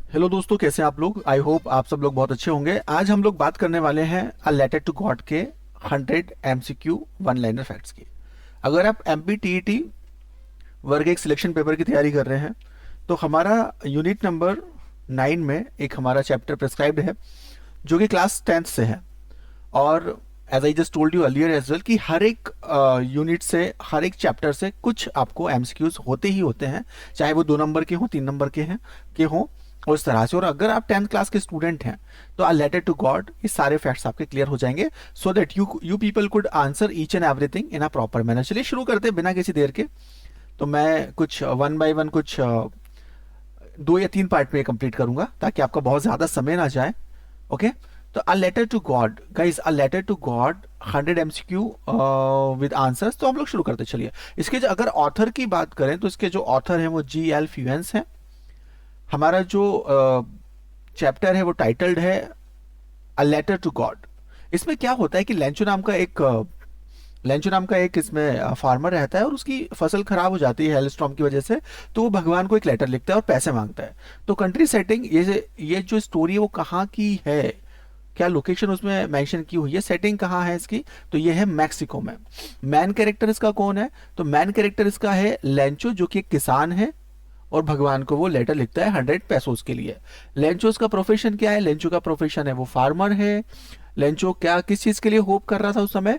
Hello दोस्तों, कैसे हैं आप लोग। आई होप आप सब लोग बहुत अच्छे होंगे। आज हम लोग बात करने वाले हैं अ लेटर टू गॉड के 100 एमसीक्यू वन लाइनर फैक्ट्स की। अगर आप एमपीटीईटी वर्ग एक सिलेक्शन पेपर की तैयारी कर रहे हैं तो हमारा यूनिट नंबर 9 में एक हमारा चैप्टर प्रेस्क्राइब्ड है जो कि क्लास 10th से है। और as I just told you earlier as well कि हर एक यूनिट से, हर एक चैप्टर से कुछ आपको एमसीक्यूज होते ही होते हैं, चाहे वो 2 नंबर के हों, 3 नंबर के हों, और इस तरह से। और अगर आप 10th क्लास के स्टूडेंट हैं तो अ लेटर टू गॉड ये सारे फैक्ट्स आपके क्लियर हो जाएंगे, so that you people could answer each and everything in a proper manner. चलिए शुरू करते हैं बिना किसी देर के। तो मैं कुछ वन बाय वन, कुछ 2 या 3 पार्ट में कंप्लीट करूंगा ताकि आपका बहुत ज्यादा समय ना जाए। ओके, तो a letter to God guys, a letter to God 100 MCQ with answers. तो हम लोग शुरू करते चलिए। इसके जो अगर ऑथर की बात करें तो इसके जो ऑथर हैं वो जी.एल. फ्यूएंस हैं। हमारा जो चैप्टर है वो टाइटल्ड है अ लेटर टू गॉड। इसमें क्या होता है कि लेंचो नाम का एक इसमें फार्मर रहता है और उसकी फसल खराब हो जाती है हेलस्टॉर्म की वजह से। तो वो भगवान को एक लेटर लिखता है और पैसे मांगता है। तो कंट्री सेटिंग, ये जो स्टोरी है वो कहाँ की है, क्या लोकेशन उसमें मेंशन की हुई है, सेटिंग कहाँ है इसकी, तो ये है मैक्सिको में। मैन कैरेक्टर इसका कौन है, तो मैन कैरेक्टर इसका है लेंचो, जो कि एक किसान है और भगवान को वो लेटर लिखता है 100 पेसोस के लिए। लेंचोस का प्रोफेशन क्या है, लेंचो का प्रोफेशन है वो फार्मर है। लेंचो क्या किस चीज के लिए होप कर रहा था उस समय,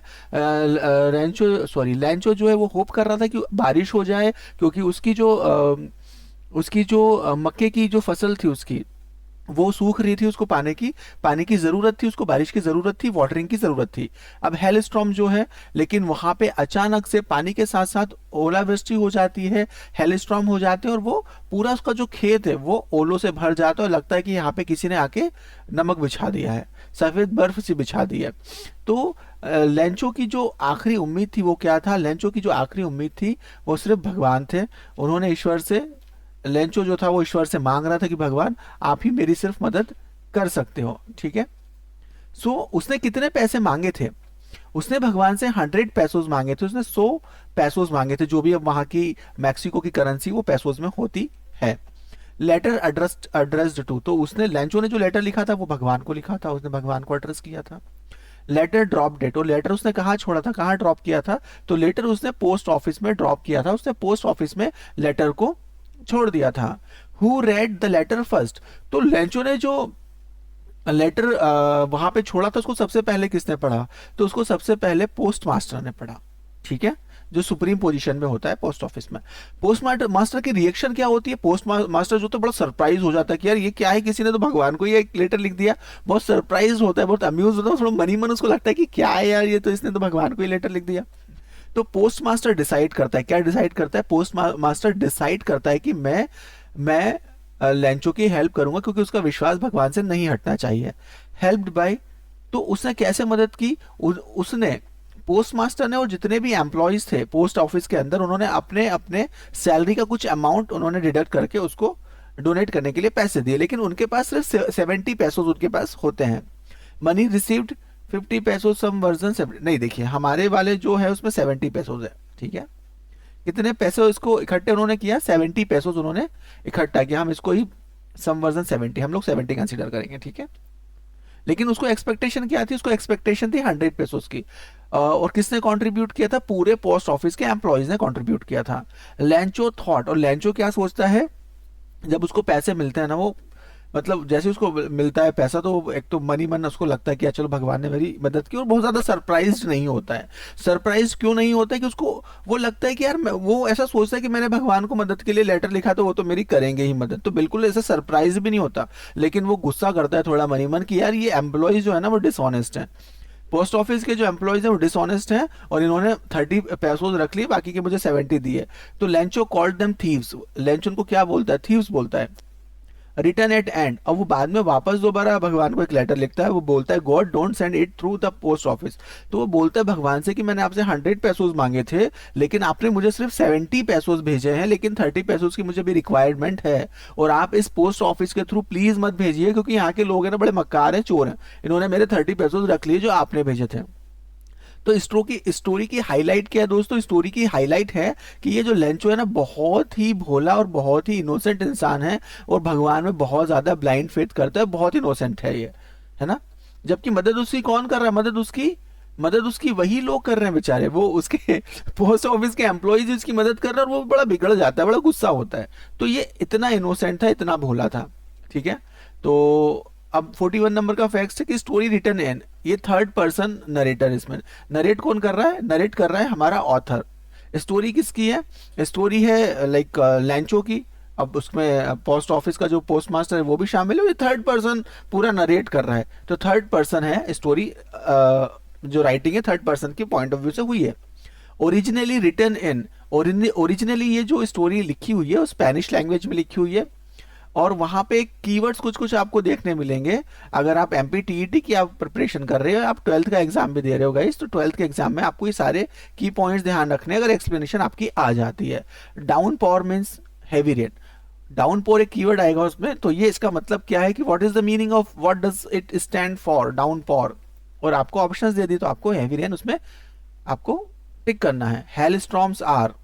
लेंचो जो है वो होप कर रहा था कि बारिश हो जाए, क्योंकि उसकी जो मक्के की जो फसल थी उसकी वो सूख रही थी, उसको पानी की जरूरत थी, उसको बारिश की जरूरत थी, वाटरिंग की जरूरत थी। अब हेल स्टॉर्म जो है, लेकिन वहां पे अचानक से पानी के साथ साथ ओलावृष्टि हो जाती है, हेल स्टॉर्म हो जाते हैं और वो पूरा उसका जो खेत है वो ओलों से भर जाता है और लगता है कि यहाँ पे किसी ने आके नमक बिछा दिया है, सफेद बर्फ से बिछा दी है। तो लेंचो की जो आखिरी उम्मीद थी वो क्या था, लेंचो की जो आखिरी उम्मीद थी वो सिर्फ भगवान थे। उन्होंने ईश्वर से, लेंचो जो था वो ईश्वर से मांग रहा था कि भगवान आप ही मेरी सिर्फ मदद कर सकते हो, ठीक है। सो उसने कितने पैसे मांगे थे, उसने भगवान से 100 पैसोस मांगे थे, उसने 100 पैसोस मांगे थे, जो भी अब वहां की मैक्सिको की करेंसी वो पैसोस में होती है। लेटर एड्रेस्ड टू, तो उसने, लेंचो ने जो लेटर लिखा था वो भगवान को लिखा था, उसने भगवान को एड्रेस किया था। लेटर ड्रॉप डेट, और लेटर उसने कहाँ छोड़ा था, कहाँ ड्रॉप किया था, तो लेटर उसने पोस्ट ऑफिस में ड्रॉप किया था, उसने पोस्ट ऑफिस में लेटर को छोड़ दिया था। Who read the letter first, तो लेंचो ने जो लेटर वहां पे छोड़ा था उसको सबसे पहले किसने पढ़ा, तो उसको सबसे पहले पोस्ट मास्टर ने पढ़ा, ठीक है, जो सुप्रीम पोजीशन में होता है पोस्ट ऑफिस में। पोस्ट मास्टर की रिएक्शन क्या होती है, पोस्ट मास्टर जो तो बड़ा सरप्राइज हो जाता है कि यार ये क्या है, किसी ने तो भगवान को ये एक लेटर लिख दिया। बहुत सरप्राइज होता है, बहुत अम्यूज होता है, थोड़ा मनी मन उसको लगता है कि क्या है यार, ये तो इसने तो भगवान को ये लेटर लिख दिया। तो पोस्ट मास्टर डिसाइड करता है, क्या डिसाइड करता है, पोस्ट मास्टर डिसाइड करता है कि मैं लेंचो की हेल्प करूंगा, क्योंकि उसका विश्वास भगवान से नहीं हटना चाहिए। हेल्प्ड बाय, तो उसने कैसे मदद की, उसने, पोस्ट मास्टर ने और जितने भी एम्प्लॉयज थे पोस्ट ऑफिस के अंदर, उन्होंने अपने अपने सैलरी का कुछ अमाउंट उन्होंने डिडक्ट करके उसको डोनेट करने के लिए पैसे दिए, लेकिन उनके पास सिर्फ 70 पैसों उनके पास होते हैं। मनी रिसीव्ड 50 पैसों, सम वर्जन नहीं, देखिए हमारे वाले जो है उसमें 70 पैसों है, ठीक है। कितने पैसे इसको इकट्ठे उन्होंने किया, 70 पैसों उन्होंने इकट्ठा किया। हम इसको ही सम वर्जन 70, हम लोग 70 कंसीडर करेंगे, ठीक है। लेकिन उसको एक्सपेक्टेशन क्या थी, उसको एक्सपेक्टेशन थी 100 पेसोस की। और किसने कंट्रीब्यूट किया था, पूरे पोस्ट ऑफिस के एम्प्लॉयज ने कंट्रीब्यूट किया था। लेंचो थॉट, और लेंचो क्या सोचता है, जब उसको पैसे मिलते हैं ना, वो मतलब जैसे उसको मिलता है पैसा तो एक तो मनी मन उसको लगता है कि चलो भगवान ने मेरी मदद की, और बहुत ज्यादा सरप्राइज नहीं होता है। सरप्राइज क्यों नहीं होता है कि उसको वो लगता है कि यार वो ऐसा सोचता है कि मैंने भगवान को मदद के लिए लेटर लिखा तो वो तो मेरी करेंगे ही मदद, तो बिल्कुल ऐसा सरप्राइज भी नहीं होता। लेकिन वो गुस्सा करता है थोड़ा मनी मन कि यार ये एम्प्लॉयज जो है ना वो डिसऑनेस्ट है, पोस्ट ऑफिस के जो एम्प्लॉयज हैं वो डिसऑनेस्ट हैं, और इन्होंने 30 पैसों रख लिए, बाकी के मुझे 70 दिए। तो Lencho called them thieves, Lencho उनको क्या बोलता है, थीव्स बोलता है। रिटर्न एट एंड, अब वो बाद में वापस दोबारा भगवान को एक लेटर लिखता है, वो बोलता है God don't send it through the post office. तो वो बोलता है भगवान से कि मैंने आपसे 100 पैसों मांगे थे, लेकिन आपने मुझे सिर्फ 70 पैसों भेजे हैं, लेकिन 30 पैसों की मुझे भी रिक्वायरमेंट है, और आप इस पोस्ट ऑफिस के थ्रू प्लीज मत भेजिए, क्योंकि यहाँ के लोग हैं ना बड़े मक्कार हैं, चोर हैं, इन्होंने मेरे 30 पैसों रख लिए जो आपने भेजे थे। तो स्टोरी की हाईलाइट क्या है दोस्तों? स्टोरी की हाईलाइट है कि ये जो लेंचो है ना, बहुत ही भोला और बहुत ही इनोसेंट इंसान है और भगवान में बहुत ज्यादा ब्लाइंड फेथ करता है, बहुत इनोसेंट है ये, है ना। जबकि मदद उसकी कौन कर रहा है? मदद उसकी वही लोग कर रहे हैं बेचारे, वो उसके पोस्ट ऑफिस के एम्प्लॉइज उसकी मदद कर रहे हैं और वो बड़ा बिगड़ जाता है, बड़ा गुस्सा होता है। तो ये इतना इनोसेंट था, इतना भोला था, ठीक है। तो अब 41 नंबर का फैक्ट है कि स्टोरी रिटन इन, ये थर्ड पर्सन नरेटर, इसमें नरेट कौन कर रहा है? नरेट कर रहा है हमारा ऑथर। स्टोरी किसकी है? स्टोरी है लाइक लैंचो की। अब उसमें पोस्ट ऑफिस का जो पोस्ट मास्टर है वो भी शामिल है, ये थर्ड पर्सन पूरा नरेट कर रहा है, तो थर्ड पर्सन है स्टोरी। जो राइटिंग है थर्ड पर्सन के पॉइंट ऑफ व्यू से हुई है। ओरिजिनली रिटन इन, ओरिजिनली ये जो स्टोरी लिखी हुई है वो स्पेनिश लैंग्वेज में लिखी हुई है, और वहां पे कीवर्ड्स कुछ कुछ आपको देखने मिलेंगे। अगर आप एमपीटीईटी की आप प्रिपरेशन कर रहे हो, आप 12th का एग्जाम भी दे रहे हो गाइस, तो 12th के एग्जाम में आपको ये सारे की पॉइंट्स ध्यान रखने, अगर एक्सप्लेनेशन आपकी आ जाती है। Downpour means heavy rain, downpour एक कीवर्ड आएगा उसमें, तो ये इसका मतलब क्या है कि what is the meaning of, what does it stand for downpour, और आपको ऑप्शंस दे दी तो आपको हैवी रेन उसमें आपको टिक करना है। हेल स्टॉर्म्स आर,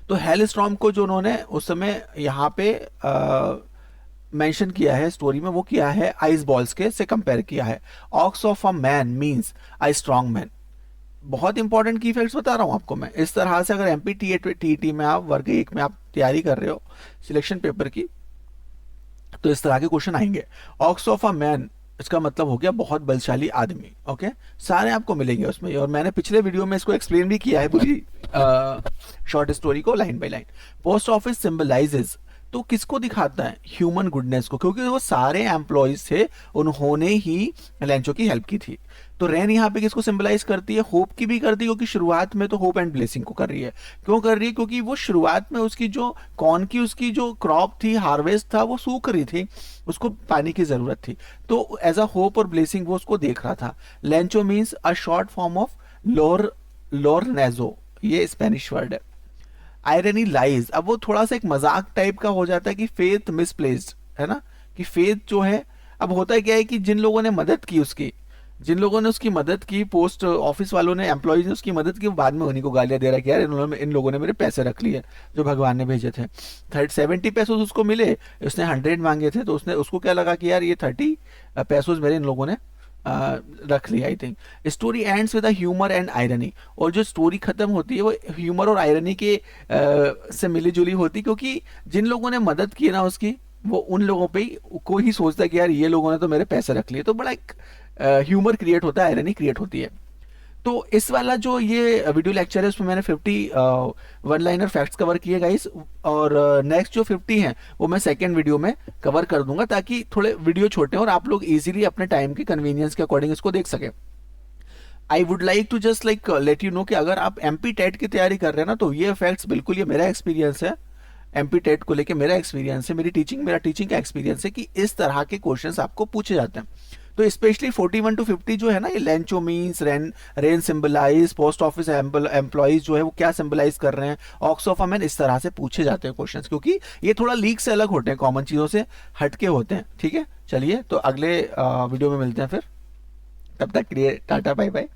तो हेल स्टॉर्म को जो उन्होंने उस समय यहाँ पे मेंशन किया है स्टोरी में, वो किया है आइस बॉल्स के से कंपेयर किया है। Ox of a man means a strong man. बहुत इंपॉर्टेंट की फैक्ट्स बता रहा हूं आपको मैं। इस तरह से अगर एमपीटीईटी में आप वर्ग 1 में आप तैयारी कर रहे हो सिलेक्शन पेपर की, तो इस तरह के क्वेश्चन आएंगे। ऑक्स ऑफ अ मैन, इसका मतलब हो गया बहुत बलशाली आदमी, ओके। सारे आपको मिलेंगे उसमें, और मैंने पिछले वीडियो में इसको एक्सप्लेन भी किया है पूरी शॉर्ट स्टोरी को line by line. Post office symbolises, तो किसको दिखाता है? ह्यूमन गुडनेस को, क्योंकि वो सारे एम्प्लॉयज थे, उन्होंने ही लेंचो की हेल्प की थी। तो रेन यहाँ पे किसको सिंबलाइज करती है? होप की भी करती है, क्योंकि शुरुआत में तो होप एंड ब्लेसिंग को कर रही है। क्यों कर रही है? क्योंकि वो शुरुआत में उसकी जो कॉर्न की उसकी जो क्रॉप थी, हार्वेस्ट था, वो सूख रही थी, उसको पानी की जरूरत थी, तो एज अ होप और ब्लेसिंग वो उसको देख रहा था। Lencho means a short form of Lorenzo, ये स्पेनिश वर्ड है। आयरनी लाइज, अब वो थोड़ा सा एक मजाक टाइप का हो जाता है कि फेथ मिसप्लेस्ड, है ना, कि फेथ जो है, अब होता है क्या है कि जिन लोगों ने मदद की उसकी, जिन लोगों ने उसकी मदद की, पोस्ट ऑफिस वालों ने, एम्प्लॉयज ने उसकी मदद की, बाद में उन्हीं को गालियां दे रहा है कि यार इन लोगों ने मेरे पैसे रख लिए जो भगवान ने भेजे थे। 70 पैसों उसको मिले, उसने 100 मांगे थे, तो उसने उसको क्या लगा कि यार ये 30 पैसों मेरे इन लोगों ने रख लिया। I think story ends with humour and irony, और जो स्टोरी खत्म होती है वो ह्यूमर और आयरनी के से मिली जुली होती, क्योंकि जिन लोगों ने मदद की ना उसकी, वो उन लोगों पे ही को ही सोचता है कि यार ये लोगों ने तो मेरे पैसे रख लिए, तो बड़ा एक ह्यूमर क्रिएट होता है, आयरनी क्रिएट होती है। तो इस वाला जो ये वीडियो लेक्चर है उसमें मैंने 50 वन लाइनर फैक्ट्स कवर किए गाइस, और नेक्स्ट जो 50 हैं वो मैं सेकेंड वीडियो में कवर कर दूंगा, ताकि थोड़े वीडियो छोटे हैं और आप लोग इजीली अपने टाइम के कन्वीनियंस के अकॉर्डिंग इसको देख सकें। I would like to just like let you know कि अगर आप एमपी टेट की तैयारी कर रहे हैं ना, तो ये फैक्ट्स बिल्कुल, ये मेरा एक्सपीरियंस है, एमपी टेट को लेके मेरा एक्सपीरियंस है, मेरा टीचिंग का एक्सपीरियंस है कि इस तरह के क्वेश्चंस आपको पूछे जाते हैं। तो स्पेशली 41 टू 50 जो है ना, ये Lencho means rain symbolize, post office employees जो है वो क्या सिंबलाइज कर रहे हैं, ऑक्स ऑफ अ मैन, इस तरह से पूछे जाते हैं क्वेश्चंस, क्योंकि ये थोड़ा लीक से अलग होते हैं, कॉमन चीजों से हटके होते हैं। ठीक है, चलिए तो अगले वीडियो में मिलते हैं फिर, तब तक के लिए टाटा बाय बाय।